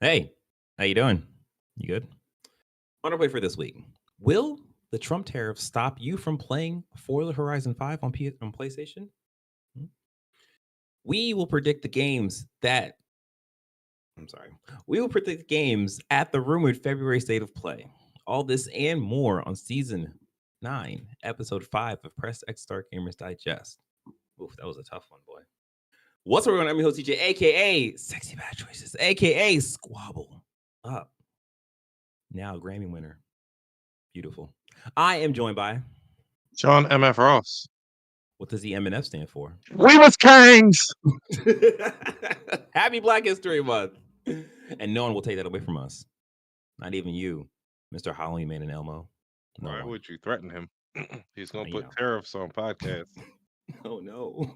Hey, how you doing? You good? On our play for this week. Will the Trump tariffs stop you from playing Forza Horizon 5 on PlayStation? Hmm? We will predict the games that I'm sorry. We will predict games at the rumored February state of play. All this and more on season 9, episode 5 of Press X Start Gamers Digest. Oof, that was a tough one, boy. What's going on? I'm your host, TJ, aka Sexy Bad Choices, aka Squabble Up. Now Grammy winner. Beautiful. I am joined by. John M.F. Ross. What does the MNF stand for? We was kings. Happy Black History Month. And no one will take that away from us. Not even you, Mr. Halloween Man and Elmo. No Why one. would you threaten him? He's going to You put know. tariffs on podcasts. Oh, no.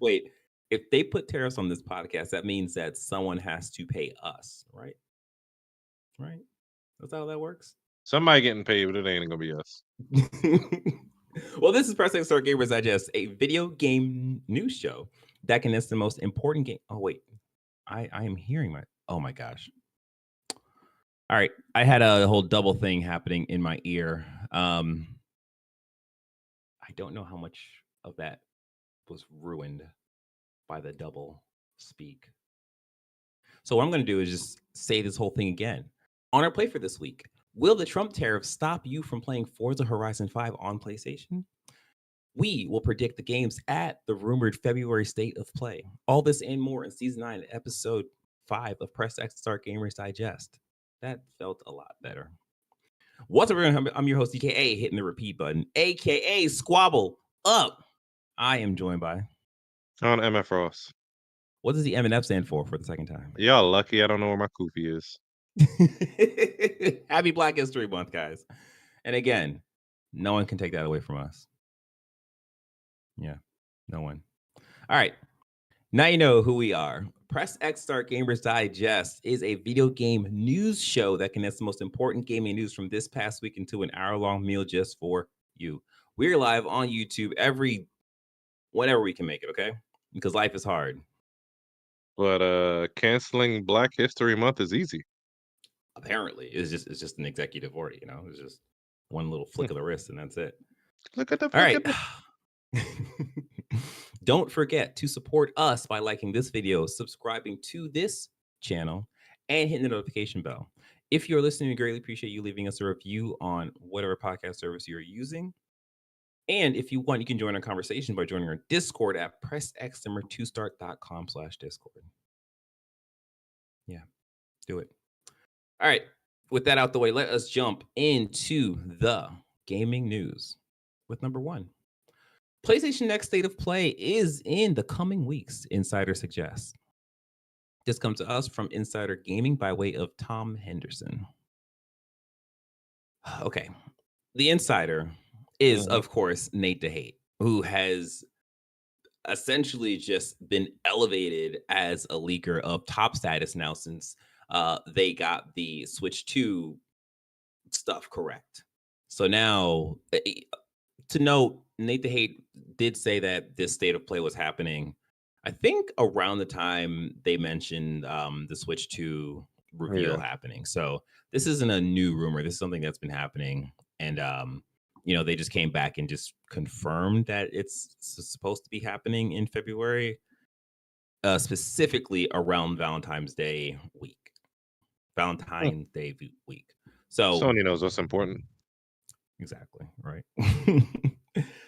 Wait, if they put tariffs on this podcast, that means that someone has to pay us, right? Right? That's how that works? Somebody getting paid, but it ain't going to be us. Well, this is Press X Start Gamers Digest, a video game news show that connects the most important game. Oh, wait. I am hearing my. Oh, my gosh. All right. I had a whole double thing happening in my ear. I don't know how much of that was ruined by the double speak. So what I'm going to do is just say this whole thing again. On our play for this week, will the Trump tariffs stop you from playing Forza Horizon 5 on PlayStation? We will predict the games at the rumored February state of play. All this and more in season 9, episode 5 of Press X Start Gamers Digest. That felt a lot better. What's up, everyone? I'm your host, aka hitting the repeat button, aka Squabble Up. I am joined by John M.F. Ross. What does the MNF stand for the second time? Y'all lucky I don't know where my kufi is. Happy Black History Month, guys. And again, no one can take that away from us. Yeah, no one. All right. Now you know who we are. Press X Start Gamers Digest is a video game news show that connects the most important gaming news from this past week into an hour-long meal just for you. We're live on YouTube whenever we can make it, okay? Because life is hard. But canceling Black History Month is easy. Apparently, it's just an executive order, you know. It's just one little flick of the wrist, and that's it. Look at the All right. Don't forget to support us by liking this video, subscribing to this channel, and hitting the notification bell. If you're listening, we greatly appreciate you leaving us a review on whatever podcast service you're using. And if you want, you can join our conversation by joining our Discord at pressx2start.com/Discord. Yeah, do it. All right. With that out the way, let us jump into the gaming news with number 1. PlayStation Next State of Play is in the coming weeks, Insider suggests. This comes to us from Insider Gaming by way of Tom Henderson. Okay. The Insider is, of course, Nate DeHate, who has essentially just been elevated as a leaker of top status now since they got the Switch 2 stuff correct. So now, to note, Nate DeHate did say that this state of play was happening, I think, around the time they mentioned the Switch 2 reveal happening. So this isn't a new rumor. This is something that's been happening. And, they just came back and just confirmed that it's supposed to be happening in February, specifically around Valentine's Day week. Valentine's Day week. So Sony knows what's important. Exactly, right?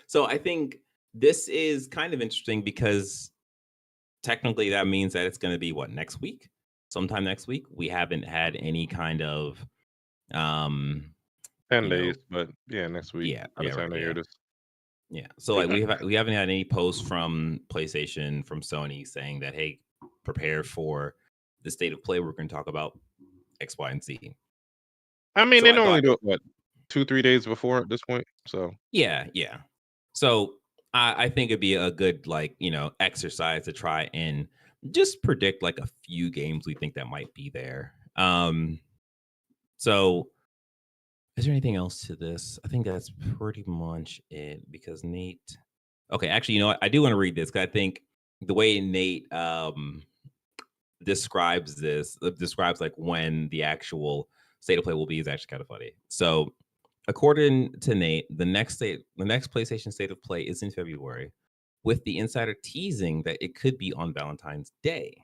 So I think this is kind of interesting because technically that means that it's going to be next week? Sometime next week. We haven't had any kind of 10 days, but yeah, next week. Yeah, by the time they hear this. Yeah. So we haven't had any posts from PlayStation, from Sony saying that, hey, prepare for the state of play. We're going to talk about X, Y, and Z. I mean, they normally do it 2-3 days before at this point. So yeah. So I think it'd be a good exercise to try and just predict a few games we think that might be there. So is there anything else to this? I think that's pretty much it because Nate. Okay, actually, you know what? I do want to read this because I think the way Nate describes like when the actual state of play will be is actually kind of funny. So according to Nate, the next PlayStation State of Play is in February, with the insider teasing that it could be on Valentine's Day.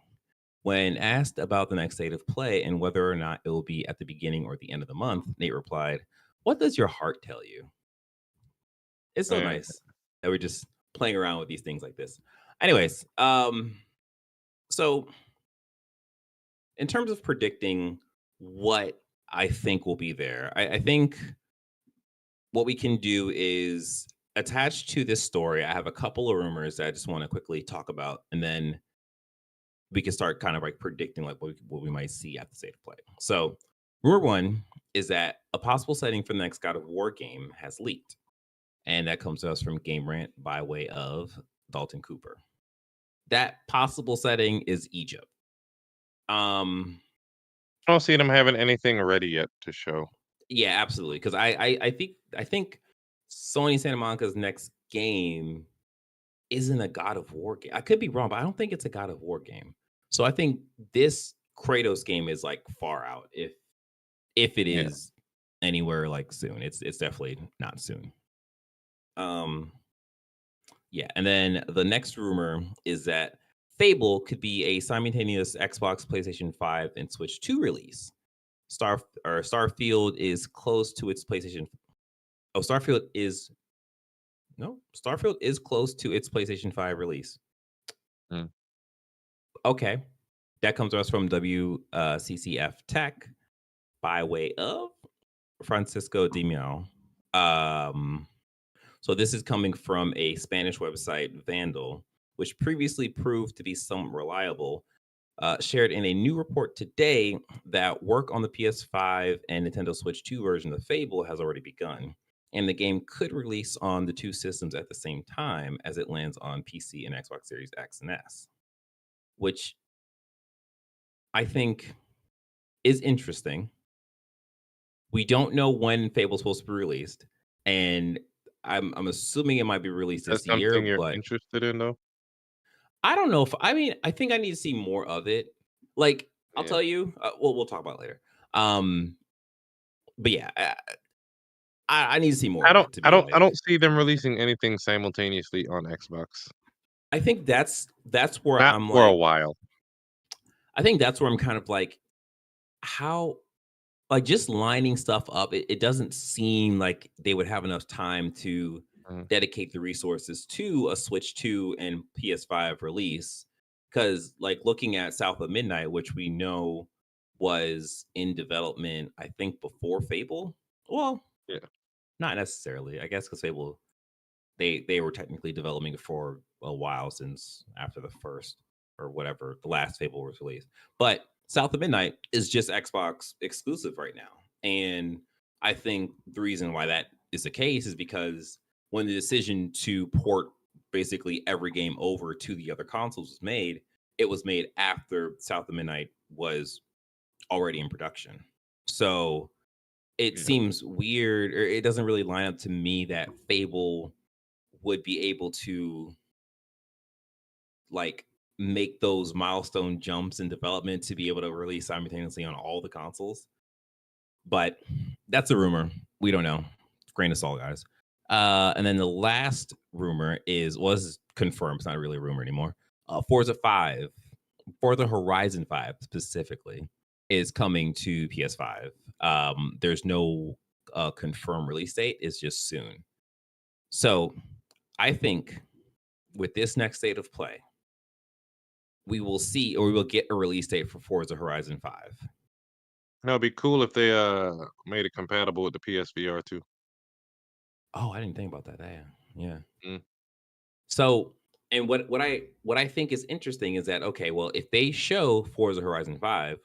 When asked about the next State of Play and whether or not it will be at the beginning or the end of the month, Nate replied, "What does your heart tell you?" It's so Man, nice that we're just playing around with these things like this. Anyways, so in terms of predicting what I think will be there, I think what we can do is attached to this story. I have a couple of rumors that I just want to quickly talk about, and then we can start kind of like predicting like what we might see at the state of play. So, rumor one is that a possible setting for the next God of War game has leaked, and that comes to us from Game Rant by way of Dalton Cooper. That possible setting is Egypt. Um, I don't see them having anything ready yet to show. yeah, absolutely. Because I think Sony Santa Monica's next game isn't a God of War game. I could be wrong, but I don't think it's a God of War game. So I think this Kratos game is like far out. If it Yeah. is anywhere like soon, it's definitely not soon. Um, yeah, and then the next rumor is that Fable could be a simultaneous Xbox, PlayStation 5, and Switch 2 release. Starfield is close to its PlayStation. Oh, Starfield is close to its PlayStation 5 release. Mm. Okay. That comes to us from WccFTech by way of Francisco Dimiao. So this is coming from a Spanish website, Vandal, which previously proved to be somewhat reliable. Shared in a new report today that work on the PS5 and Nintendo Switch 2 version of Fable has already begun, and the game could release on the two systems at the same time as it lands on PC and Xbox Series X and S, which I think is interesting. We don't know when Fable's supposed to be released, and I'm assuming it might be released That's this year, something you're but interested in, though? I don't know if I mean I think I need to see more of it. Like I'll Yeah. tell you, we'll talk about it later. Um, but yeah, I need to see more I of don't it to I be don't I honest. don't see them releasing anything simultaneously on Xbox. I think that's where Not I'm for a like, while. I think that's where I'm kind of like, how like just lining stuff up. It doesn't seem like they would have enough time to Mhm. dedicate the resources to a Switch 2 and PS5 release. Because like looking at South of Midnight, which we know was in development, I think before Fable. Well, Yeah. not necessarily, I guess, because Fable they were technically developing it for a while since after the first or whatever the last Fable was released. But South of Midnight is just Xbox exclusive right now, and I think the reason why that is the case is because when the decision to port basically every game over to the other consoles was made, it was made after South of Midnight was already in production. So it Yeah. seems weird, or it doesn't really line up to me that Fable would be able to like make those milestone jumps in development to be able to release simultaneously on all the consoles. But that's a rumor. We don't know. Grain of salt, guys. And then the last rumor was confirmed. It's not really a rumor anymore. Forza 5, Forza Horizon 5 specifically, is coming to PS5. There's no confirmed release date. It's just soon. So I think with this next state of play, we will see or we will get a release date for Forza Horizon 5. No, it'd be cool if they made it compatible with the PSVR too. Oh, I didn't think about that. Yeah. Yeah. Mm. So, and what I think is interesting is that okay, well, if they show Forza Horizon 5,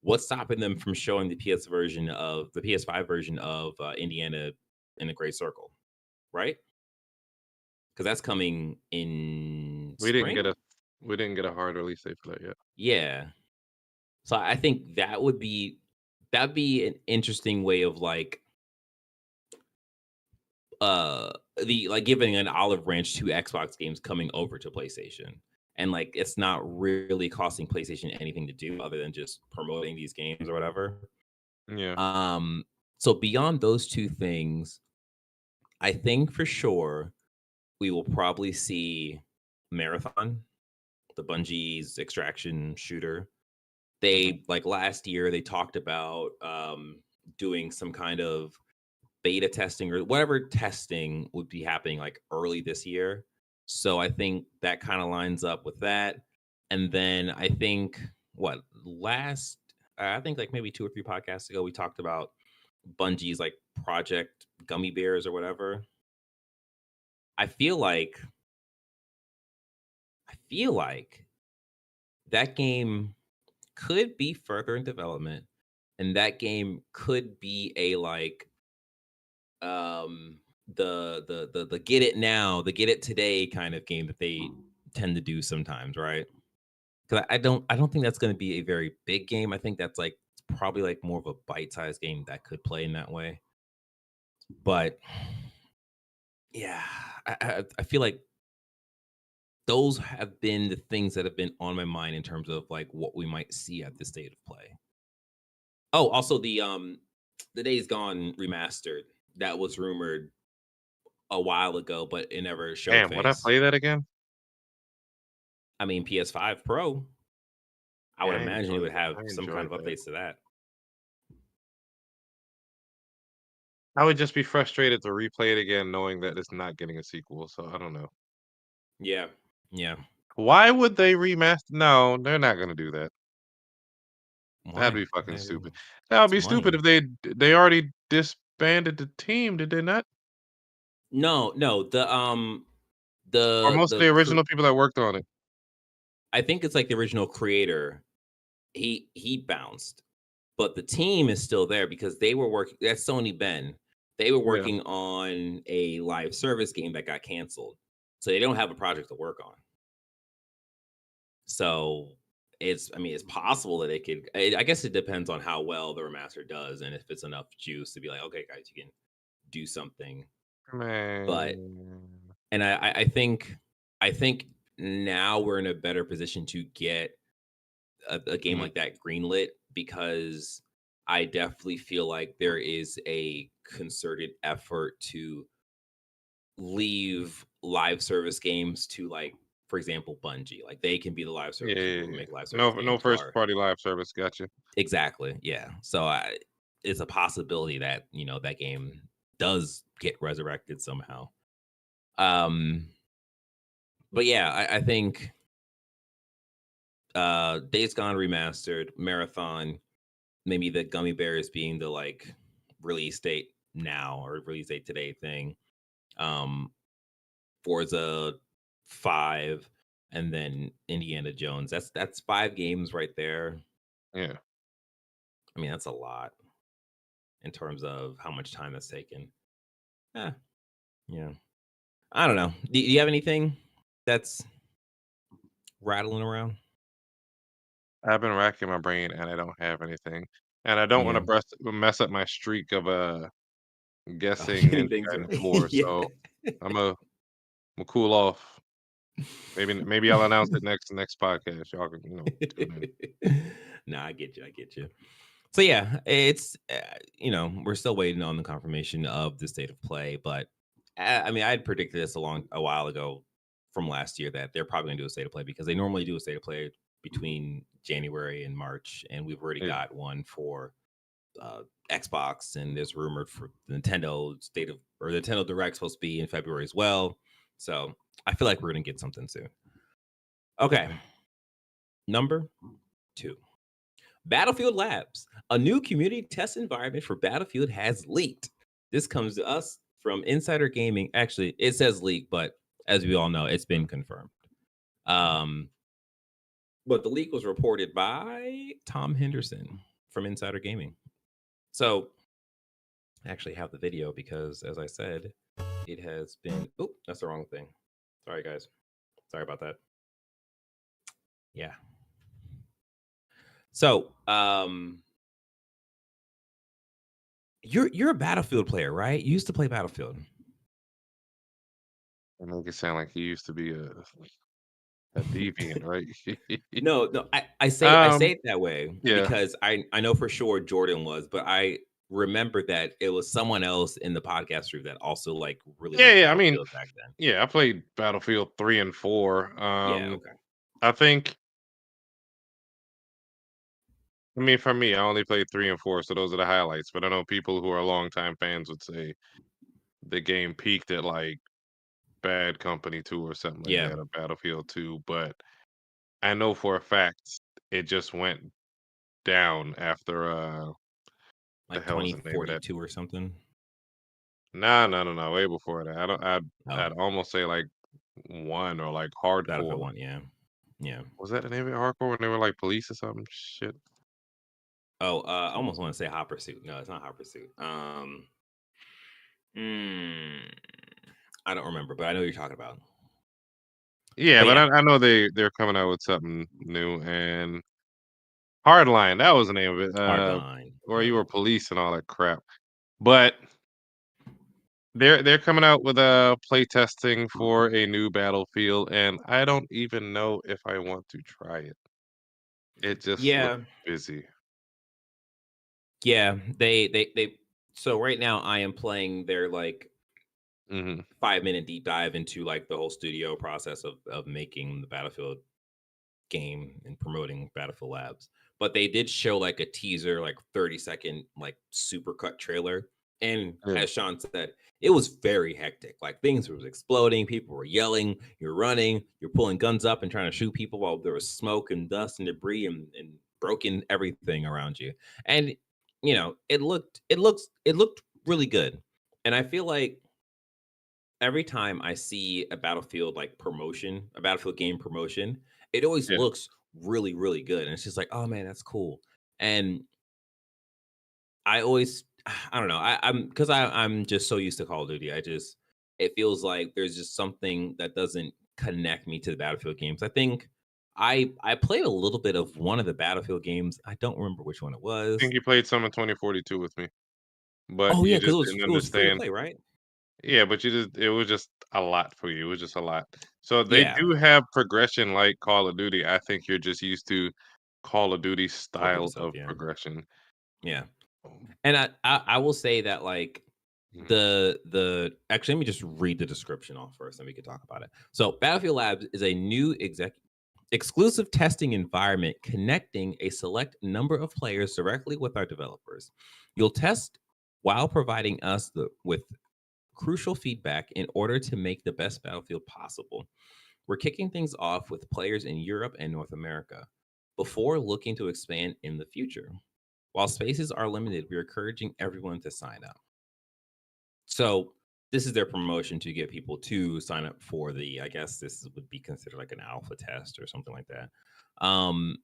what's stopping them from showing the PS5 version of Indiana in the Great Circle, right? Because that's coming in We didn't get spring. a we didn't get a hard release date for that yet. Yeah. So I think that'd be an interesting way of like uh the like giving an olive branch to Xbox games coming over to PlayStation. and like it's not really costing PlayStation anything to do other than just promoting these games or whatever. Yeah. Um, so beyond those two things, I think for sure we will probably see Marathon, the Bungie's extraction shooter. Mhm. They like last year they talked about doing some kind of beta testing or whatever testing would be happening like early this year. So I think that kind of lines up with that. And then I think what last I think like maybe 2 or 3 podcasts ago we talked about Bungie's like project gummy bears or whatever. I feel like I feel like that game could be further in development and that game could be a like the get it now, the get it today kind of game that they tend to do sometimes, right? Because I don't think that's going to be a very big game. I think that's like probably like more of a bite-sized game that could play in that way. But yeah, I feel like those have been the things that have been on my mind in terms of like what we might see at the state of play. Oh, also the Days Gone remastered that was rumored a while ago, but it never showed Damn, would I face. play that again? I mean, PS5 Pro, I Yeah, would I imagine it enjoyed would that. have I some kind enjoyed of that. updates to that. I would just be frustrated to replay it again knowing that it's not getting a sequel, so I don't know. Yeah, yeah. Why would they remaster? No, they're not gonna do that. That'd Why? be fucking I stupid. mean, That would it's be stupid money. if they already disbanded the team, did they not? No, no. Or most of the The original people that worked on it. I think it's like the original creator. He bounced, but the team is still there because they were working. That's Sony Ben. They were Yeah. working on a live service game that got canceled, so they don't have a project to work on. So I mean, it's possible that it could. I guess it depends on how well the remaster does, and if it's enough juice to be like, okay, guys, you can do something. But Man. and I think now we're in a better position to get a game Mhm. like that greenlit because I definitely feel like there is a concerted effort to leave live service games to like, for example, Bungie. Like they can be the live Yeah, service yeah, people who yeah. make live service No games. first party live service, gotcha. Exactly. Yeah. So it's a possibility that, that game does get resurrected somehow. Um, but yeah, I think Days Gone remastered, Marathon, maybe the gummy bears being the like release date now or release date today thing. Um, Forza 5 and then Indiana Jones. That's 5 games right there. Yeah. I mean, that's a lot in terms of how much time that's taken. Yeah, yeah. I don't know. Do you have anything that's rattling around? I've been racking my brain and I don't have anything. And I don't Yeah. want to mess up my streak of Oh, guessing Ninja getting things Gaiden right. 4. Yeah. So I'm a I'm cool off. Maybe I'll announce it next podcast. Y'all can, tune in. No, I get you. I get you. So yeah, it's we're still waiting on the confirmation of the state of play, but I mean, I had predicted this a while ago from last year that they're probably going to do a state of play because they normally do a state of play between January and March, and we've already Yeah. got one for uh, Xbox, and there's rumored for Nintendo state of or Nintendo Direct supposed to be in February as well. So I feel like we're going to get something soon. Okay, number 2. Battlefield Labs, a new community test environment for Battlefield has leaked. This comes to us from Insider Gaming. Actually, it says leak, but as we all know, it's been confirmed. Um, but the leak was reported by Tom Henderson from Insider Gaming. So I actually have the video because, as I said, it has been. Oh, that's the wrong thing. Sorry, guys. Sorry about that. Yeah. So, you're a Battlefield player, right? You used to play Battlefield. And make it sound like he used to be a a deviant, right? No, no, I say um, it that way yeah, because I know for sure Jordan was, but I remember that it was someone else in the podcast group that also like really yeah, liked yeah. I mean, Battlefield back then. yeah, I played Battlefield 3 and 4. Yeah, okay. I think, I mean, for me, I only played 3 and 4, so those are the highlights. But I know people who are longtime fans would say the game peaked at like Bad Company 2 or something like Yeah, that, or Battlefield 2. But I know for a fact it just went down after the like hell was the name of that? 2042 or something. Nah, no, no, no, way before that. I don't. Oh, I'd almost say like one or like Battlefield hardcore. 1, yeah. Yeah. Was that the name of it? Hardcore when they were like police or something? Shit. Oh, I almost want to say Hot Pursuit. No, it's not Hot Pursuit. Mm, I don't remember, but I know what you're talking about. Yeah, But but yeah, I know they're coming out with something new, and Hardline, that was the name of it. Hardline. Where you Yeah. were police and all that crap. But they're coming out with a play testing for a new Battlefield, and I don't even know if I want to try it. It just looks Yeah. busy. Yeah. They so right now I am playing their like Hmm. 5 minute deep dive into like the whole studio process of making the Battlefield game and promoting Battlefield Labs. But they did show like a teaser, like 30-second, like super cut trailer. And Yeah. as Sean said, it was very hectic. Like things was exploding, people were yelling, you're running, you're pulling guns up and trying to shoot people while there was smoke and dust and debris and broken everything around you. And it looked really good. And I feel like every time I see a Battlefield like promotion, a Battlefield game promotion, it always Yeah. looks really, really good. And it's just like, oh man, that's cool. And I always, I don't know, I'm because I'm just so used to Call of Duty. It feels like there's just something that doesn't connect me to the Battlefield games. I think I played a little bit of one of the Battlefield games. I don't remember which one it I was. think you played some in 2042 with me, but Oh yeah, you because just it was didn't it was free to understand. play, right? Yeah, but it was just a lot for you. It was just a lot. So they Yeah, do have progression like Call of Duty. I think you're just used to Call of Duty old people style stuff. of Yeah, progression. yeah. And I will say that like Mhm. the actually let me just read the description off first and we can talk about it. So Battlefield Labs is a new exclusive testing environment connecting a select number of players directly with our developers. You'll test while providing us with crucial feedback in order to make the best Battlefield possible. We're kicking things off with players in Europe and North America before looking to expand in the future. While spaces are limited, we're encouraging everyone to sign up. So this is their promotion to get people to sign up for I guess would be considered like an alpha test or something like that. Um,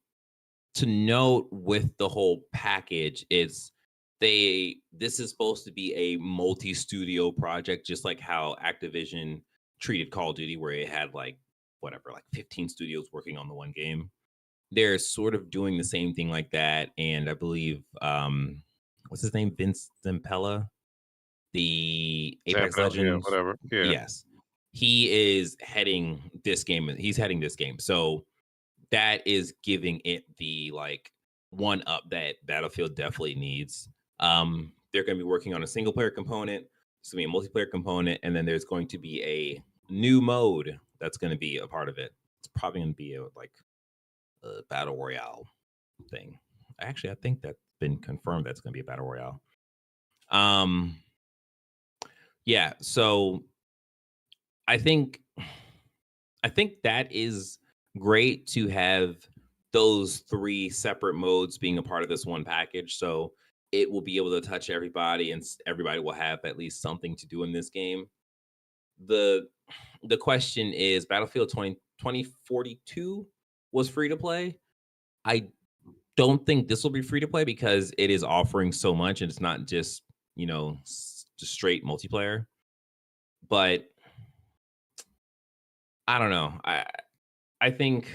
to note with the whole package, this is supposed to be a multi-studio project, just like how Activision treated Call of Duty, where it had like whatever, like 15 studios working on the one game. They're sort of doing the same thing like that, and I believe what's his name, Vince Zampella, the Apex Tapping out, yeah, Legends. whatever. Yeah. Yes. He is heading this game. He's heading this game. So that is giving it the like one up that Battlefield definitely needs. They're going to be working on a single player component, there's going to be a multiplayer component, and then there's going to be a new mode that's going to be a part of it. It's probably going to be a battle royale thing. Actually, I think that's been confirmed that's going to be a battle royale. Um, yeah, so I think I think that is great to have those three separate modes being a part of this one package. So it will be able to touch everybody, and everybody will have at least something to do in this game. The the question is Battlefield 2042 was free to play. I don't think this will be free to play because it is offering so much and it's not just, just straight multiplayer. But I don't know. I think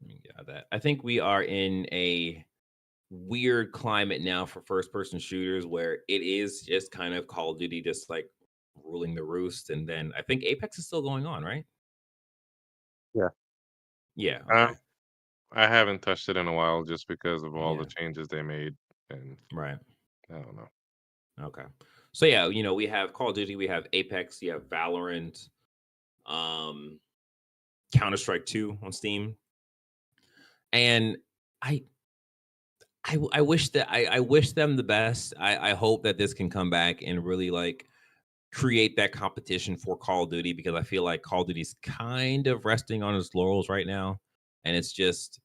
let me get out of that. I think we are in a weird climate now for first person shooters where it is just kind of Call of Duty just like ruling the roost. And then I think Apex is still going on, right? Yeah. Yeah. Um, Okay. I haven't touched it in a while just because of all the Yeah. changes they made, and Right. I don't know. Okay. So yeah, we have Call of Duty, we have Apex, you have Valorant, um, Counter Strike 2 on Steam, and I I wish that I wish them the best. I hope that this can come back and really like create that competition for Call of Duty because I feel like Call of Duty's kind of resting on its laurels right now, and it's just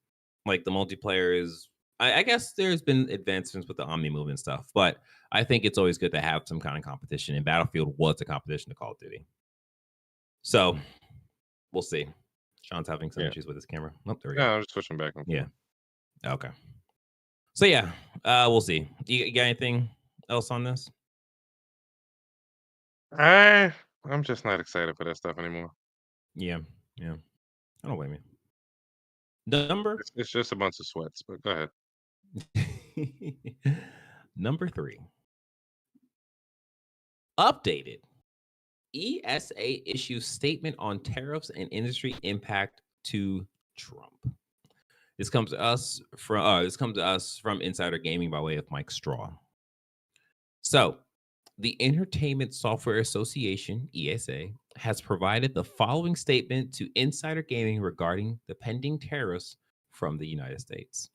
like the multiplayer is. I guess there's been advancements with the Omni move and stuff, but I think it's always good to have some kind of competition. And Battlefield was a competition to Call of Duty, so we'll see. Sean's having some Yeah. issues with his camera. Oh, there we go. No, I'm just switching back and Yeah. forth. Okay. So yeah, we'll see. You got anything else on this? I'm just not excited for that stuff anymore. Yeah. Yeah. I don't blame you. Number It's just a bunch of sweats, but go ahead. Number 3. Updated. ESA issues statement on tariffs and industry impact to Trump. This comes to us from Insider Gaming by way of Mike Straw. So, the Entertainment Software Association, ESA, has provided the following statement to Insider Gaming regarding the pending tariffs from the United States.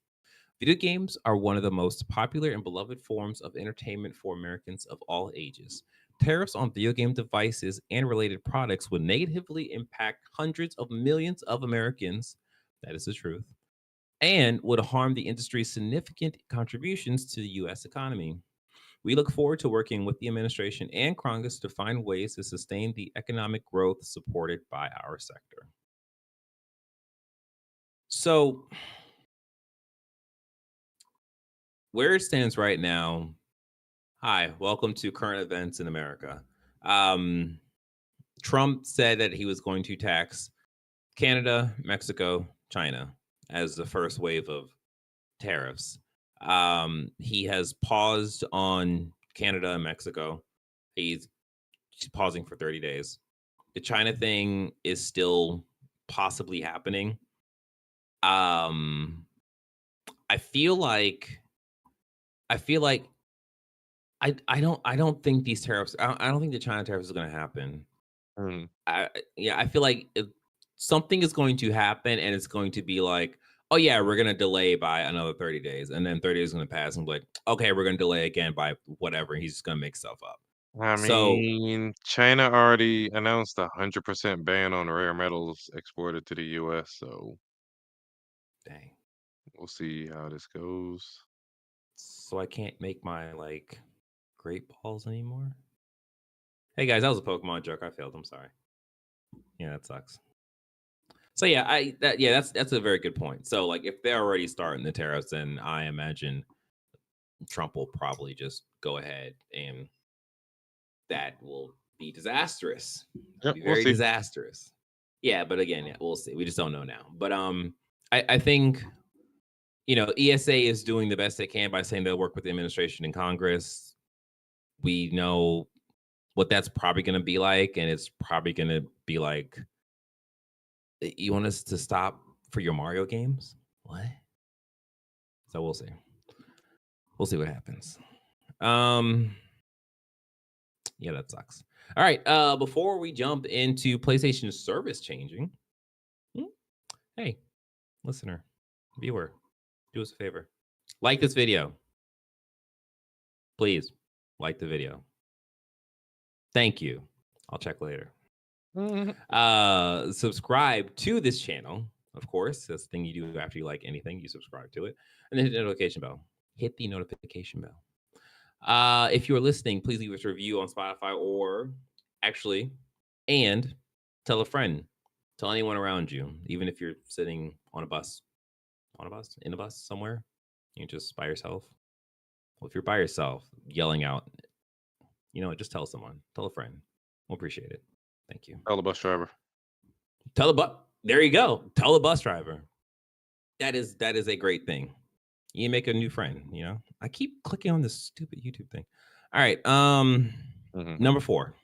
Video games are one of the most popular and beloved forms of entertainment for Americans of all ages. Tariffs on video game devices and related products would negatively impact hundreds of millions of Americans. That is the truth. And would harm the industry's significant contributions to the U.S. economy. We look forward to working with the administration and Congress to find ways to sustain the economic growth supported by our sector. So, where it stands right now, hi, welcome to current events in America. Um, Trump said that he was going to tax Canada, Mexico, China as the first wave of tariffs. He has paused on Canada and Mexico. He's pausing for 30 days. The China thing is still possibly happening. Um, I feel like I feel like I don't think these tariffs. I don't think the China tariffs is going to happen. Mhm. Yeah, I feel like something is going to happen, and it's going to be like, oh yeah, we're gonna delay by another 30 days, and then 30 days is gonna pass, and be like, okay, we're gonna delay again by whatever. And he's just gonna make stuff up. I So, mean, China already announced a 100% ban on rare metals exported to the US, so dang. we'll see how this goes. So I can't make my like great balls anymore. Hey guys, that was a Pokemon joke. I failed. I'm sorry. Yeah, that sucks. So yeah, that's a very good point. So like, if they're already starting the tariffs, then I imagine Trump will probably just go ahead and that will be disastrous. That'll Yep, be we'll very see. disastrous. Yeah, but again, yeah, we'll see. We just don't know now. But I think ESA is doing the best they can by saying they'll work with the administration and Congress. We know what that's probably going to be like, and it's probably going to be like, you want us to stop for your Mario games? What? So we'll see. We'll see what happens. Um, yeah, that sucks. All right. Before we jump into PlayStation service changing, hmm, hey, listener, viewer, do us a favor. Like this video. Please like the video. Thank you. I'll check later. Mhm. Subscribe to this channel. Of course, that's the thing you do after you like anything, you subscribe to it. And then hit the notification bell. Hit the notification bell. If you're listening, please leave us a review on Spotify or actually, and tell a friend. Tell anyone around you, even if you're sitting in a bus somewhere, you're just by yourself. Well, if you're by yourself, yelling out, just tell someone, tell a friend. We'll appreciate it. Thank you. Tell the bus driver. Tell the bus. There you go. Tell the bus driver. That is a great thing. You make a new friend. I keep clicking on this stupid YouTube thing. All right. Mhm. Number 4.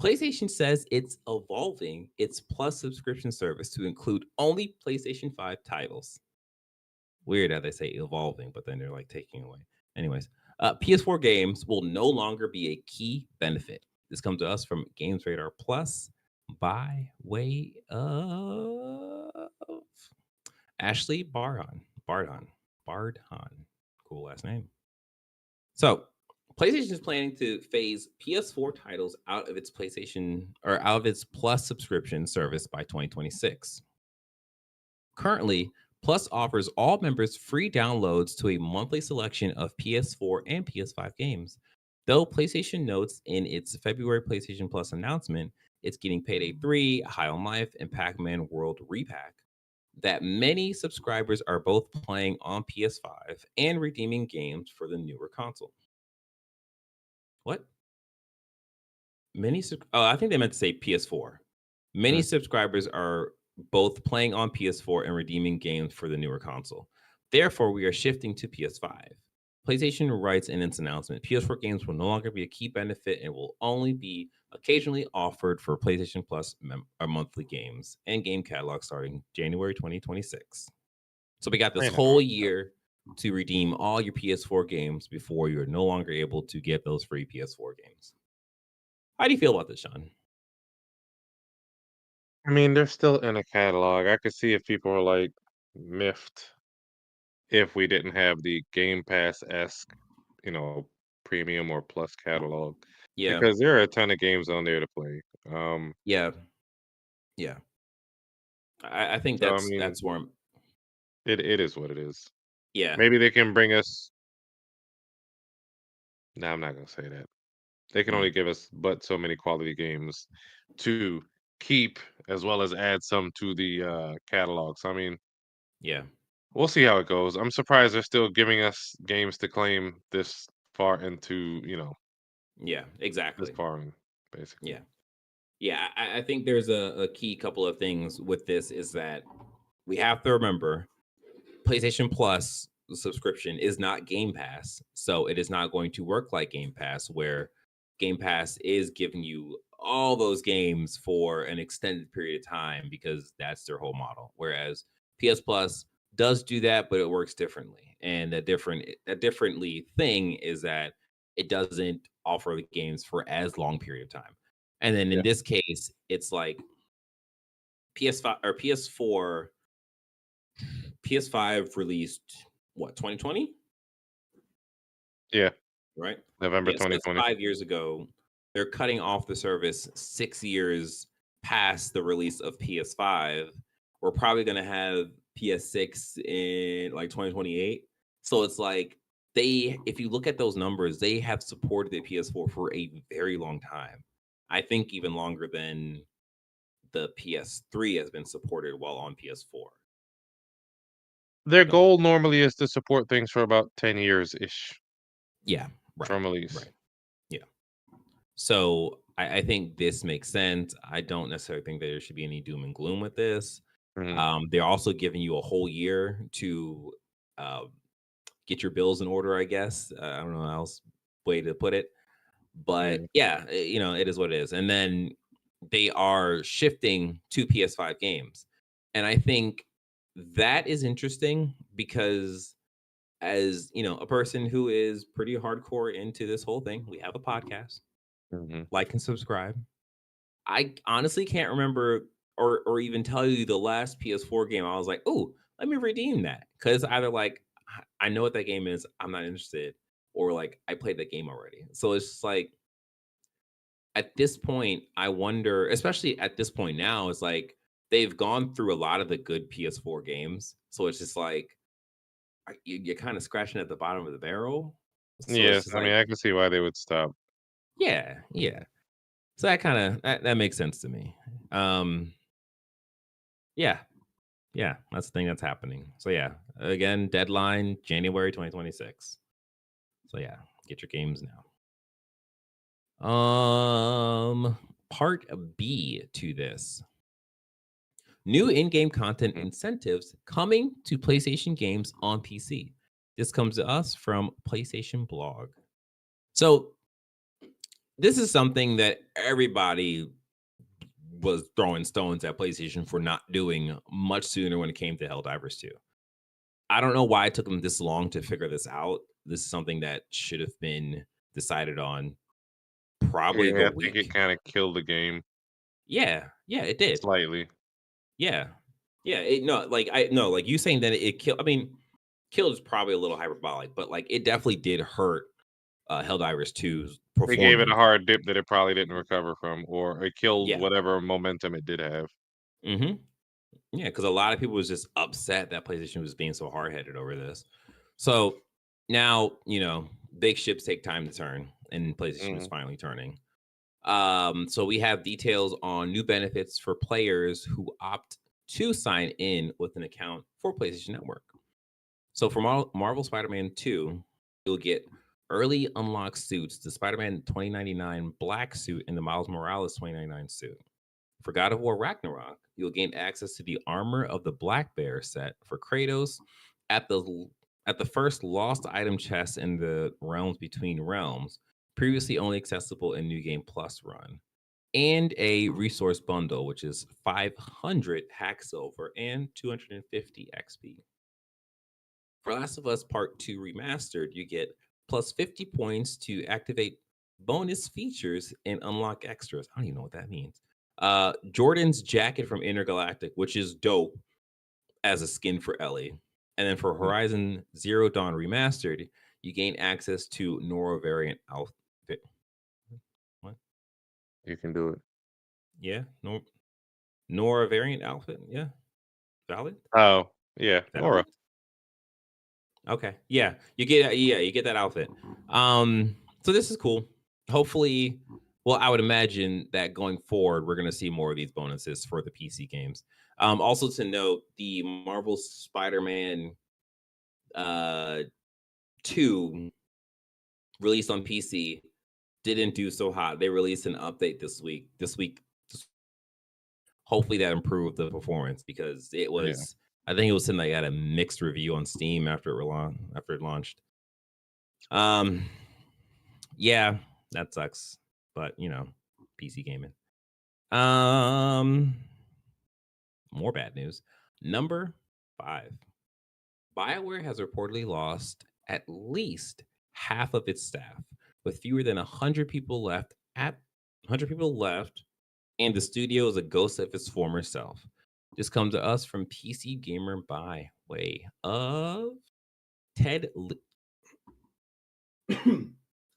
PlayStation says it's evolving its Plus subscription service to include only PlayStation 5 titles. Weird how they say evolving, but then they're like taking away. Anyways, PS4 games will no longer be a key benefit. This comes to us from Games Radar Plus by way of Ashley Bardon. Cool last name. So, PlayStation is planning to phase PS4 titles out of its Plus subscription service by 2026. Currently, Plus offers all members free downloads to a monthly selection of PS4 and PS5 games. Though PlayStation notes in its February PlayStation Plus announcement, it's getting Payday 3, High on Life, and Pac-Man World Repack, that many subscribers are both playing on PS5 and redeeming games for the newer console. What? I think they meant to say PS4. Many Mm. subscribers are both playing on PS4 and redeeming games for the newer console. Therefore, we are shifting to PS5. PlayStation writes in its announcement, PS4 games will no longer be a key benefit and will only be occasionally offered for PlayStation Plus or monthly games and game catalog starting January 2026. So we got this Wait a minute. whole year to redeem all your PS4 games before you're no longer able to get those free PS4 games. How do you feel about this, Sean? I mean, they're still in a catalog. I could see if people are like miffed if we didn't have the Game Pass-esque, you know, premium or plus catalog Yeah, because there are a ton of games on there to play. yeah, yeah. I think So I that's mean, that's where I'm. it is what it is. Yeah, Maybe they can bring us. No, I'm not gonna say that. They can mm, only give us but so many quality games to keep as well as add some to the catalog. So I mean, yeah, we'll see how it goes. I'm surprised they're still giving us games to claim this far into, yeah. this Exactly. far in, basically. Yeah, yeah. I think there's a key couple of things with this is that we have to remember PlayStation Plus subscription is not Game Pass, so it is not going to work like Game Pass, where Game Pass is giving you all those games for an extended period of time because that's their whole model. Whereas PS Plus does do that, but it works differently. And a differently thing is that it doesn't offer the games for as long period of time. And then in Yeah. this case, it's like PS5 or PS4 PS5 released what 2020, Yeah. right? November Yeah, so it's 2020. 5 years ago. They're cutting off the service 6 years past the release of PS5. We're probably gonna have PS6 in like 2028. So it's like if you look at those numbers, they have supported the PS4 for a very long time. I think even longer than the PS3 has been supported while on PS4. Their Don't goal normally is to support things for about 10 years ish Yeah, right, from release. right. Yeah. So I think this makes sense. I don't necessarily think that there should be any doom and gloom with this. Hmm. They're also giving you a whole year to uh, get your bills in order, I guess. I don't know how else way to put it. But Yeah. yeah, it is what it is. And then they are shifting to PS5 games. And I think that is interesting because as a person who is pretty hardcore into this whole thing, we have a podcast, Hmm. like and subscribe. I honestly can't remember or even tell you the last PS4 game I was like, "Oh, let me redeem that." Cuz either like I know what that game is, I'm not interested, or like I played that game already. So it's just like at this point, I wonder, especially at this point now, it's like they've gone through a lot of the good PS4 games. So it's just like you're kind of scratching at the bottom of the barrel. So it's Yes. just I mean, like, I can see why they would stop. yeah, yeah. So that makes sense to me. Um, yeah, yeah, that's the thing that's happening. So yeah, again, deadline January 2026. So yeah, get your games now. Part B to this. New in-game content Mhm. incentives coming to PlayStation games on PC. This comes to us from PlayStation Blog. So this is something that everybody was throwing stones at PlayStation for not doing much sooner when it came to Helldivers 2. I don't know why it took them this long to figure this out. This is something that should have been decided on probably the Yeah, I think it week. kind of killed the game Yeah, yeah, it did. slightly. Yeah, yeah. No, like I no, like you saying that it killed. I mean, killed is probably a little hyperbolic, but like it definitely did hurt Helldivers 2's They gave it a performance. hard dip that it probably didn't recover from, or it killed Yeah. whatever momentum it did have. hmm Yeah, because a lot of people was just upset that PlayStation was being so hard headed over this. So now, big ships take time to turn, and PlayStation is Mhm. finally turning. So we have details on new benefits for players who opt to sign in with an account for PlayStation Network. So for Marvel Spider-Man 2, you'll get early unlock suits, the Spider-Man 2099 black suit and the Miles Morales 2099 suit. For God of War Ragnarok, you'll gain access to the armor of the Black Bear set for Kratos at the first lost item chest in the Realms Between Realms, previously only accessible in New Game Plus run, and a resource bundle, which is 500 hack silver and 250 XP. For Last of Us Part 2 Remastered, you get plus 50 points to activate bonus features and unlock extras. I don't even know what that means. Jordan's jacket from Intergalactic, which is dope as a skin for Ellie. And then for Mm, Horizon Zero Dawn Remastered, you gain access to Nora variant outfit. What? you can do it. Yeah, Nora variant outfit. Yeah, valid. Oh, yeah, Nora. Valid. Okay. You get that outfit. So this is cool. Hopefully, well, I would imagine that going forward, we're gonna see more of these bonuses for the PC games. Also to note, the Marvel Spider-Man uh 2 released on PC didn't do so hot. They released an update this week. Hopefully that improved the performance because it Yeah. was I think it was something that got a mixed review on Steam after it launched. Um Yeah, that sucks. But PC gaming. Um, More bad news. Number 5. BioWare has reportedly lost at least half of its staff, with fewer than 100 people left, and the studio is a ghost of its former self. This comes to us from PC Gamer by way of Ted.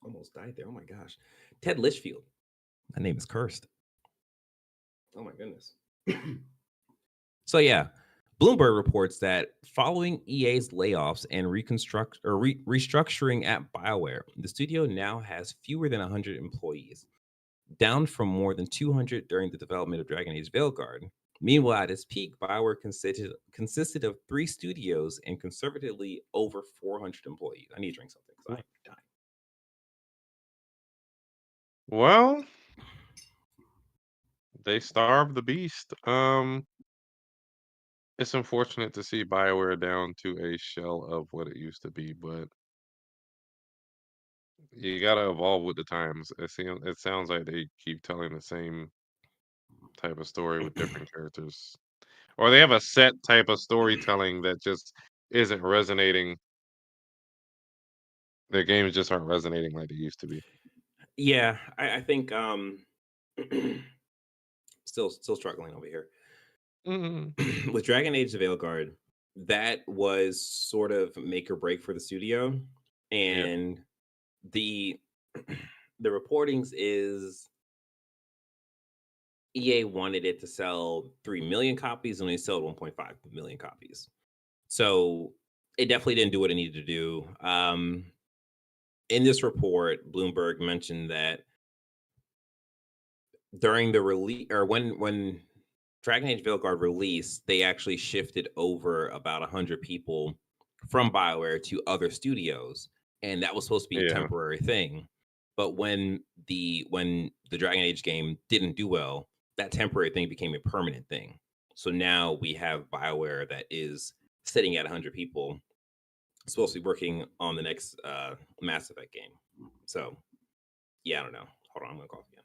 Almost died there. Oh my gosh, Ted Litchfield. That name is cursed. Oh my goodness. So yeah, Bloomberg reports that following EA's layoffs and restructuring at BioWare, the studio now has fewer than 100 employees, down from more than 200 during the development of Dragon Age Veilguard. Meanwhile, at its peak, BioWare consisted of 3 studios and conservatively over 400 employees. I need to drink something because I'm dying. Well, they starved the beast. It's unfortunate to see BioWare down to a shell of what it used to be, but you gotta evolve with the times. It sounds like they keep telling the same type of story with different characters. Or they have a set type of storytelling that just isn't resonating. Their games just aren't resonating like they used to be. Yeah, I think still struggling over here. Mm, With Dragon Age: The Veilguard, that was sort of make or break for the studio, yeah, and the the reportings is EA wanted it to sell 3 million copies, and they sold 1.5 million copies. So it definitely didn't do what it needed to do. In this report, Bloomberg mentioned that during the release or when Dragon Age Veilguard released, they actually shifted over about 100 people from BioWare to other studios, and that was supposed to be a yeah. temporary thing. But when the Dragon Age game didn't do well, that temporary thing became a permanent thing. So now we have BioWare that is sitting at 100 people, supposed to be working on the next Mass Effect game. So yeah, I don't know. Hold on, I'm gonna cough again.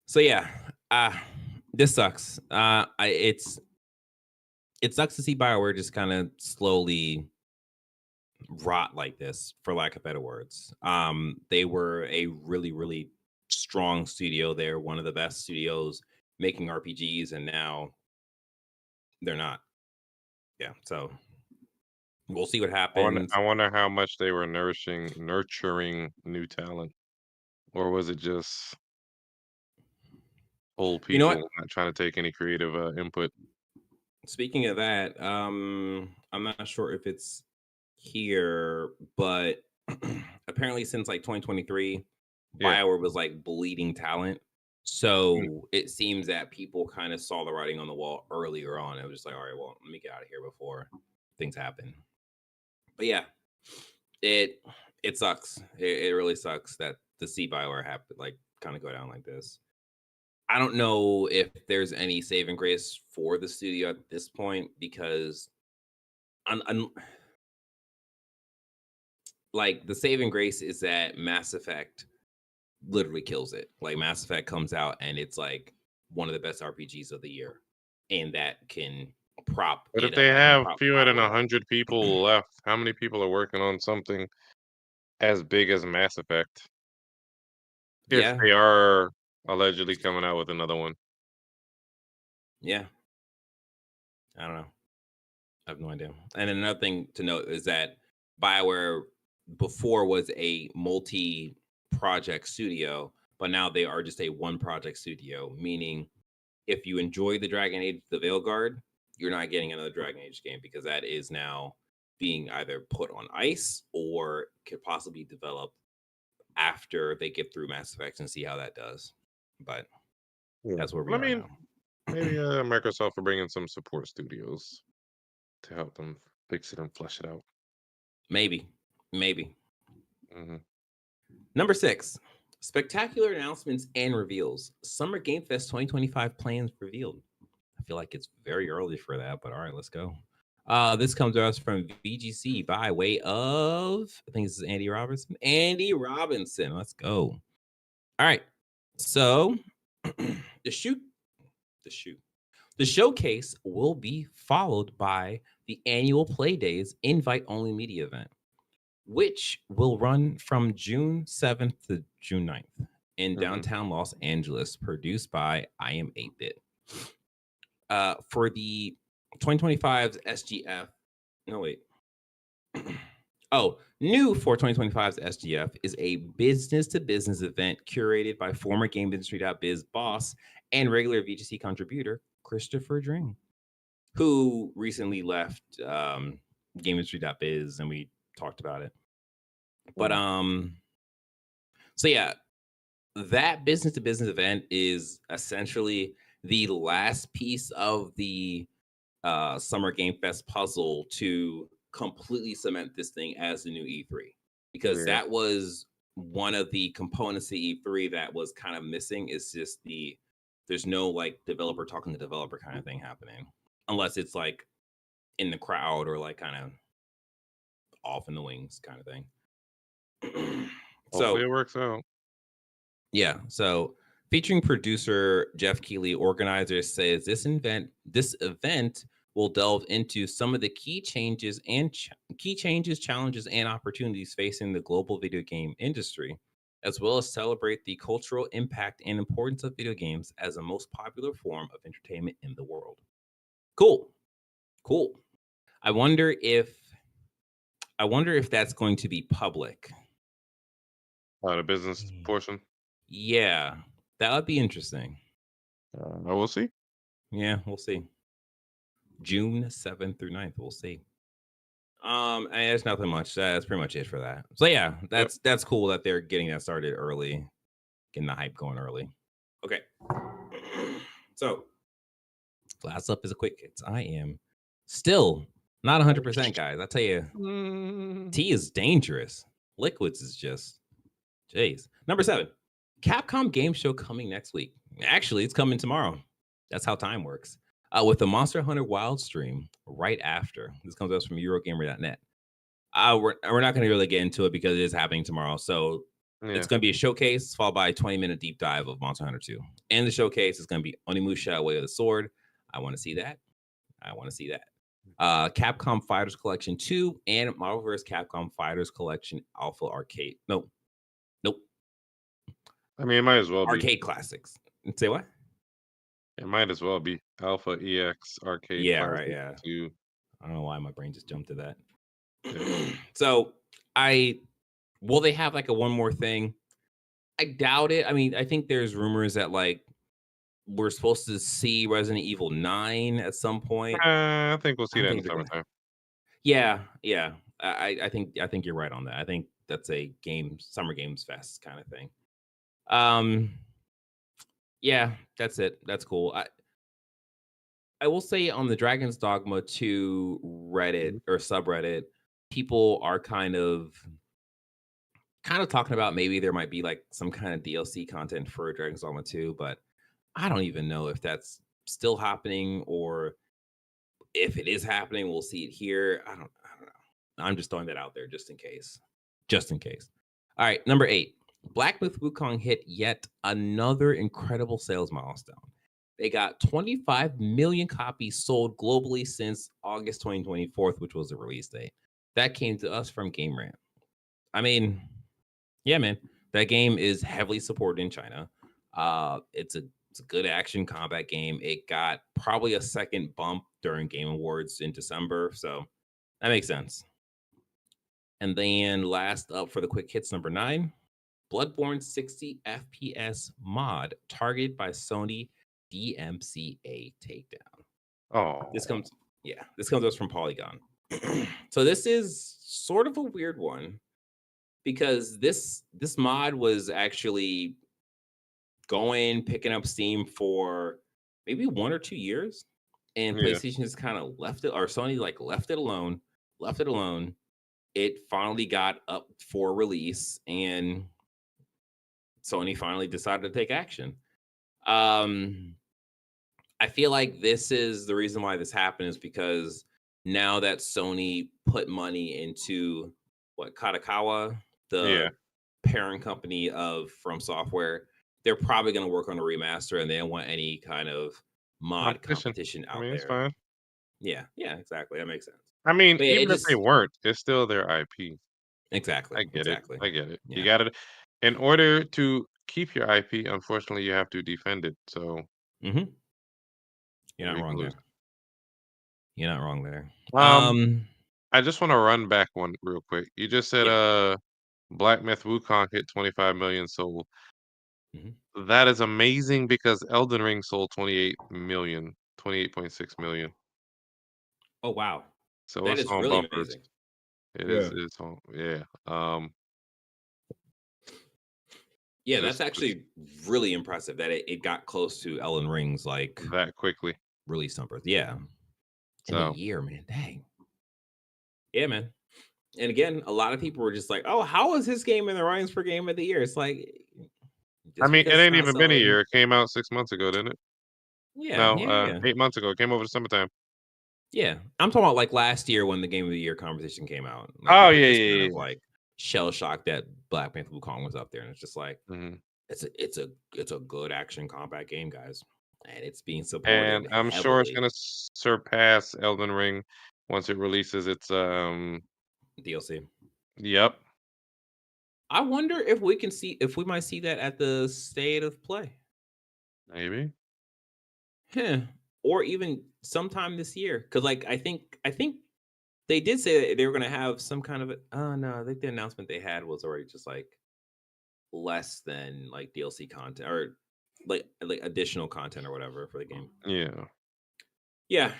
So yeah, this sucks. It sucks to see Bioware just kind of slowly rot like this, for lack of better words. They were a really, really strong studio. They're one of the best studios making RPGs, and now they're not. Yeah, so we'll see what happens. I wonder how much they were nurturing new talent, or was it just old You know what? people not trying to take any creative input? Speaking of that, I'm not sure if it's here, but apparently since like 2023, Yeah. Bioware was like bleeding talent. Mm. So it seems that people kind of saw the writing on the wall earlier on. It was just like, all right, well, let me get out of here before things happen. But yeah, it it sucks. It really sucks that to see Bioware have to like kind of go down like this. I don't know if there's any saving grace for the studio at this point because like the saving grace is that Mass Effect literally kills it. Like Mass Effect comes out and it's like one of the best RPGs of the year, and that can prop But if it they up. That can have prop fewer than Bioware up. 100 people left, how many people are working on something as big as Mass Effect? If Yeah, they are allegedly coming out with another one. yeah. I don't know. I have no idea. And another thing to note is that BioWare before was a multi-project studio, but now they are just a one-project studio. Meaning, if you enjoy the Dragon Age: The Veilguard, you're not getting another Dragon Age game because that is now being either put on ice or could possibly be developed after they get through Mass Effect and see how that does. But Yeah. that's where we I are mean, now. maybe Microsoft will bring in some support studios to help them fix it and flesh it out. Maybe, maybe. Hmm. Number 6, spectacular announcements and reveals. Summer Game Fest 2025 plans revealed. I feel like it's very early for that, but all right, let's go. This comes to us from VGC by way of, I think this is Andy Robinson. Andy Robinson, let's go. All right, so the shoot, the shoot, the showcase will be followed by the annual Play Days invite only media event, which will run from June 7th to June 9th in Hmm. downtown Los Angeles, produced by I Am 8-Bit. For the 2025's SGF, no, wait. Oh, new for 2025's SGF is a business to business event curated by former GameIndustry.biz boss and regular VGC contributor Christopher Dring, who recently left GameIndustry.biz, and we talked about it. But so yeah, that business to business event is essentially the last piece of the Summer Game Fest puzzle to completely cement this thing as the new E3, because Yeah. that was one of the components to E3 that was kind of missing. Is just there's no like developer talking to developer kind of thing happening, unless it's like in the crowd or like kind of off in the wings kind of thing. Hopefully So it works out. yeah. So featuring producer Jeff Keighley, organizer says this event will delve into some of the key changes, challenges, and opportunities facing the global video game industry, as well as celebrate the cultural impact and importance of video games as the most popular form of entertainment in the world. Cool. Cool. I wonder if that's going to be public. The business portion. Yeah, that would be interesting. I will see. Yeah, we'll see. June 7th through 9th. We'll see. And there's nothing much. That's pretty much it for that. So yeah, Yep. that's cool that they're getting that started early, getting the hype going early. Okay. So last up is a quick hits. I am still not 100%, guys. I tell you, Mm. tea is dangerous. Liquids is just, jeez. Number 7, Capcom Game Show coming next week. Actually, it's coming tomorrow. That's how time works. with the Monster Hunter Wild stream right after. This comes to us from Eurogamer.net. We're not going to really get into it because it is happening tomorrow. So it's Yeah. going to be a showcase followed by a 20-minute deep dive of Monster Hunter 2. And the showcase is going to be Onimusha Way of the Sword. I want to see that. I want to see that. Capcom Fighters Collection 2 and Marvel vs. Capcom Fighters Collection Alpha Arcade. Nope. I mean, it might as well be. Arcade Classics. Say what? It might as well be Alpha EX Arcade Yeah, right. Classic Yeah. 2. I don't know why my brain just jumped to that. Yeah. So will they have like a one more thing? I doubt it. I mean, I think there's rumors that like we're supposed to see Resident Evil 9 at some point. I think we'll I see don't that in think the they're gonna. summertime. Yeah, yeah. I think you're right on that. I think that's a summer games fest kind of thing. Yeah, that's it. That's cool. I will say on the Dragon's Dogma 2 Reddit Mhm. or subreddit, people are kind of talking about maybe there might be like some kind of DLC content for Dragon's Dogma 2, but I don't even know if that's still happening or if it is happening, we'll see it here. I don't know. I'm just throwing that out there just in case. Just in case. All right, number 8. Black Myth Wukong hit yet another incredible sales milestone. They got 25 million copies sold globally since August 2024, which was the release date. That came to us from Game Rant. I mean, yeah, man, that game is heavily supported in China. It's a good action combat game. It got probably a second bump during Game Awards in December, so that makes sense. And then last up for the quick hits, number 9, Bloodborne 60 FPS mod targeted by Sony DMCA takedown. This Oh, comes, yeah, this comes to us from Polygon. So this is sort of a weird one because this mod was actually picking up steam for maybe 1 or 2 years, and yeah. PlayStation just kind of left it, or Sony like left it alone. It finally got up for release, and Sony finally decided to take action. Um, I feel like this is the reason why this happened is because now that Sony put money into what Katakawa, Yeah. the parent company of From Software, they're probably going to work on a remaster and they don't want any kind of mod Competition. competition I out mean, it's there. fine. Yeah, yeah, exactly. That makes sense. I mean, But yeah, it even if they just weren't, it's still their IP. exactly, I get it. exactly. I get it. You Yeah. got it. In order to keep your IP, unfortunately, you have to defend it. So Hmm. You're not we can wrong lose. there. You're not wrong there. Um, I just want to run back one real quick. You just said Yeah. Black Myth Wukong hit 25 million sold. Hmm. That is amazing because Elden Ring sold 28.6 million. Oh wow, So that it's is on really bumpers. amazing. It is Yeah. it's on yeah. Yeah, that's Just actually really impressive that it got close to Ellen Ring's like that quickly. release numbers. Yeah, in a So year, man. Dang. Yeah, man. And again, a lot of people were just like, "Oh, how is his game in the runnings for game of the year?" It's like I just mean, it because it's ain't not even been a selling. year. It came out 6 months ago, didn't it? Yeah, No, yeah, yeah, 8 months ago. It came over the summertime. yeah. I'm talking about like last year when the game of the year conversation came out. Like Oh people were yeah, just kind yeah, of yeah. like shell shocked that Black Panther Wukong was up there, and it's just like Hmm. it's a good action combat game, guys, and it's being And supported I'm sure it's heavily. gonna surpass Elden Ring once it releases its DLC. Yep, I wonder if we might see that at the state of play. maybe. Huh. Or even sometime this year. Cause like I think they did say that they were gonna have some kind of oh no, I think the announcement they had was already just like less than like DLC content or like additional content or whatever for the game. Yeah. Yeah.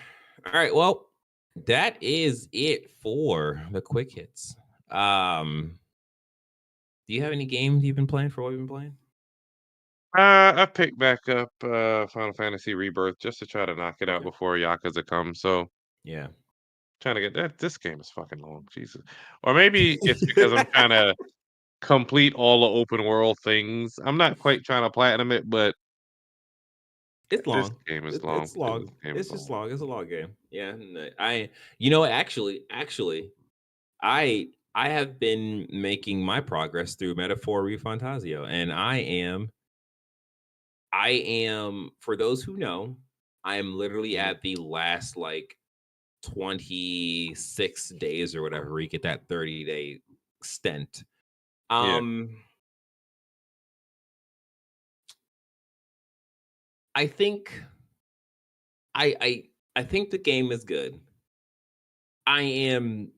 All right. Well, that is it for the quick hits. Do you have any games you've been playing for what you've been playing? I picked back up Final Fantasy Rebirth just to try to knock it out Okay. before Yakuza comes. So Yeah. trying to get that. This game is fucking long, Jesus. Or maybe it's because I'm trying to complete all the open world things. I'm not quite trying to platinum it, but It's This long. game is It, long. it's This long. game is It's just long. long. It's a long game. Yeah. You know what? Actually, I have been making my progress through Metaphor Refantasio, and I am for those who know, I am literally Mhm. at the last like 26 days or whatever where you get that 30-day stint. Yeah. Um I think I I I think the game is good. I am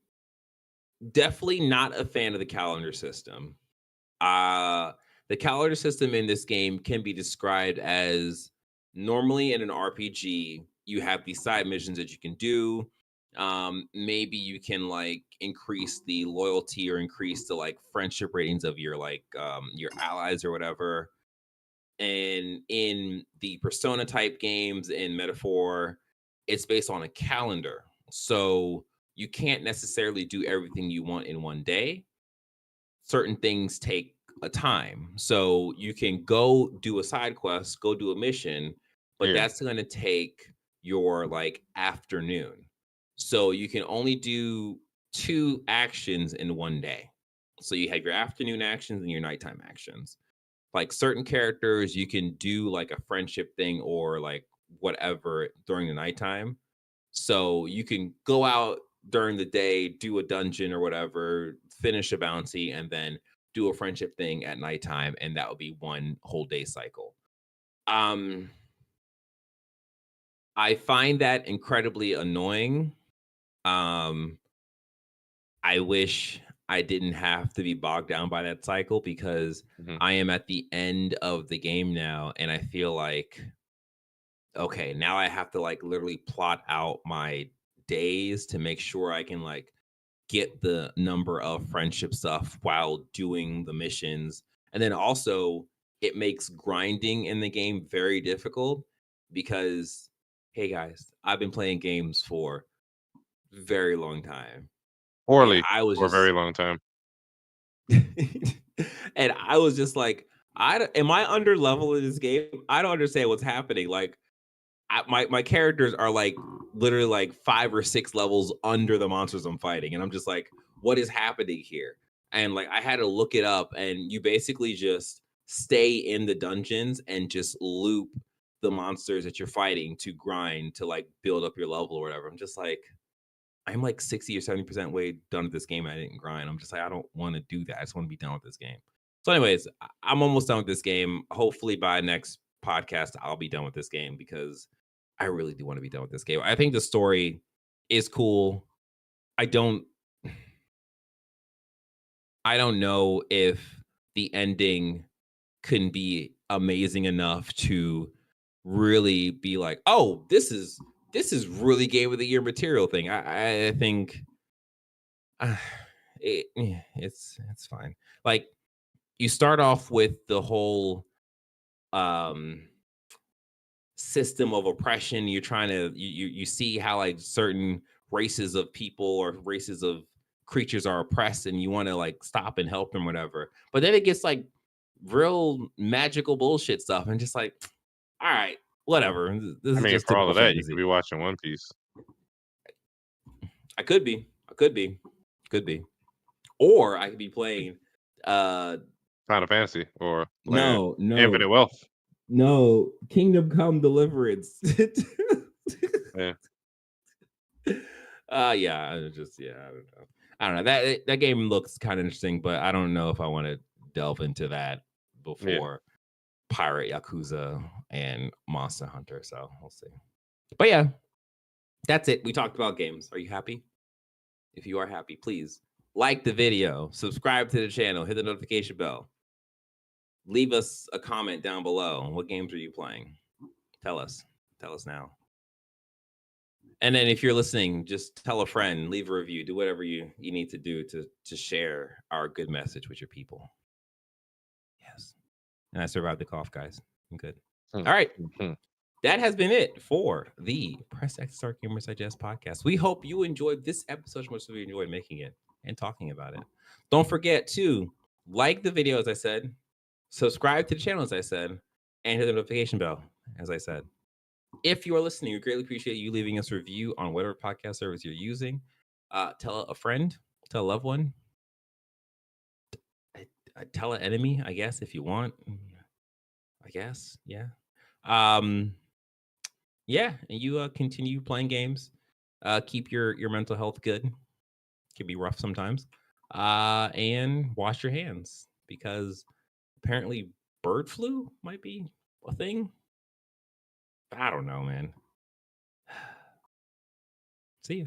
definitely not a fan of the calendar system. Uh the calendar system in this game can be described as normally in an RPG, you have these side missions that you can do. Maybe you can like increase the loyalty or increase the like friendship ratings of your allies or whatever. And in the persona type games in Metaphor, it's based on a calendar. So you can't necessarily do everything you want in one day. Certain things take a time. So you can go do a side quest, go do a mission, but Yeah. that's going to take your like afternoon. So you can only do two actions in one day. So you have your afternoon actions and your nighttime actions. Like certain characters, you can do like a friendship thing or like whatever during the nighttime. So you can go out during the day, do a dungeon or whatever, finish a bounty, and then do a friendship thing at nighttime, and that would be one whole day cycle. Um, I find that incredibly annoying. Um, I wish I didn't have to be bogged down by that cycle because Mhm. I am at the end of the game now, and I feel like okay, now I have to like literally plot out my days to make sure I can like get the number of friendship stuff while doing the missions. And then also, it makes grinding in the game very difficult because, hey guys, I've been playing games for a very long time. And Poorly I was for a very just, long time. and I was just like, am I under level in this game? I don't understand what's happening. Like, my characters are like literally like 5 or 6 levels under the monsters I'm fighting, and I'm just like, what is happening here? And like I had to look it up, and you basically just stay in the dungeons and just loop the monsters that you're fighting to grind to like build up your level or whatever. I'm just like, I'm like 60 or 70% way done with this game. I didn't grind. I'm just like, I don't want to do that. I just want to be done with this game. So, anyways, I'm almost done with this game. Hopefully, by next podcast, I'll be done with this game because I really do want to be done with this game. I think the story is cool. I don't I don't know if the ending can be amazing enough to really be like, "Oh, this is really game of the year material thing." I think uh, it's fine. Like you start off with the whole um system of oppression. You're trying to you see how like certain races of people or races of creatures are oppressed, and you want to like stop and help them, whatever. But then it gets like real magical bullshit stuff, and just like, all right, whatever. This I is mean, just for all typical of that, you could fantasy. be watching One Piece, I could be, I could be, or I could be playing. Final Fantasy, or playing No, no, Infinite Wealth. no. Kingdom Come Deliverance. Yeah, Yeah, I don't know. I don't know. That game looks kind of interesting, but I don't know if I want to delve into that yeah. before Pirate Yakuza and Monster Hunter. So we'll see. But yeah, that's it. We talked about games. Are you happy? If you are happy, please like the video, subscribe to the channel, hit the notification bell, leave us a comment down below. What games are you playing? Tell us. Tell us now. And then if you're listening, just tell a friend, leave a review, do whatever you need to do to share our good message with your people. Yes. And I survived the cough, guys. I'm good. Hmm, All right. hmm. That has been it for the Press X Start Gamers Digest podcast. We hope you enjoyed this episode as much as we enjoyed making it and talking about it. Don't forget to like the video, as I said, subscribe to the channel, as I said, and hit the notification bell, as I said. If you are listening, we greatly appreciate you leaving us a review on whatever podcast service you're using. Tell a friend, tell a loved one, tell an enemy, I guess, if you want. I guess, yeah. Um, yeah, and you continue playing games. Keep your mental health good. Can be rough sometimes. And wash your hands because apparently bird flu might be a thing. I don't know, man. See ya.